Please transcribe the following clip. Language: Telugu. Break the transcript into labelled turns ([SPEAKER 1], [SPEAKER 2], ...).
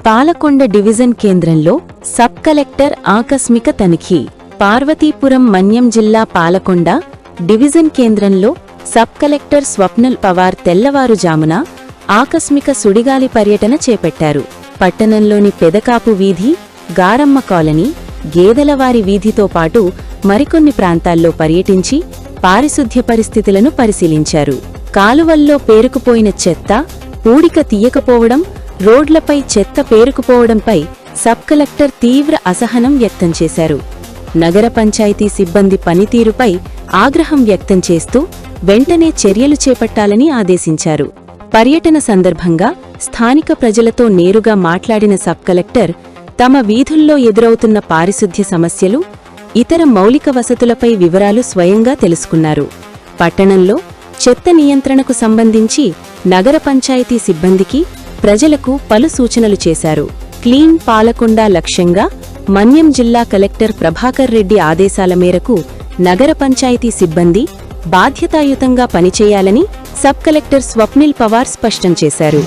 [SPEAKER 1] పాలకొండ డివిజన్ కేంద్రంలో సబ్ కలెక్టర్ ఆకస్మిక తనిఖీ. పార్వతీపురం మన్యం జిల్లా పాలకొండ డివిజన్ కేంద్రంలో సబ్ కలెక్టర్ స్వప్నల్ పవార్ తెల్లవారుజామున ఆకస్మిక సుడిగాలి పర్యటన చేపట్టారు. పట్టణంలోని పెదకాపు వీధి, గారమ్మ కాలనీ, గేదెలవారి వీధితో పాటు మరికొన్ని ప్రాంతాల్లో పర్యటించి పారిశుద్ధ్య పరిస్థితులను పరిశీలించారు. కాలువల్లో పేరుకుపోయిన చెత్త, పూడిక తీయకపోవడం, రోడ్లపై చెత్త పేరుకుపోవడంపై సబ్ కలెక్టర్ తీవ్ర అసహనం వ్యక్తం చేశారు. నగర పంచాయతీ సిబ్బంది పనితీరుపై ఆగ్రహం వ్యక్తం చేస్తూ వెంటనే చర్యలు చేపట్టాలని ఆదేశించారు. పర్యటన సందర్భంగా స్థానిక ప్రజలతో నేరుగా మాట్లాడిన సబ్ కలెక్టర్ తమ వీధుల్లో ఎదురవుతున్న పారిశుద్ధ్య సమస్యలు, ఇతర మౌలిక వసతులపై వివరాలు స్వయంగా తెలుసుకున్నారు. పట్టణంలో చెత్త నియంత్రణకు సంబంధించి నగర పంచాయతీ సిబ్బందికి, ప్రజలకు పలు సూచనలు చేశారు. క్లీన్ పాలకొండ లక్ష్యంగా మన్యం జిల్లా కలెక్టర్ ప్రభాకర్ రెడ్డి ఆదేశాల మేరకు నగర పంచాయతీ సిబ్బంది బాధ్యతాయుతంగా పనిచేయాలని సబ్ కలెక్టర్ స్వప్నిల్ పవార్ స్పష్టం చేశారు.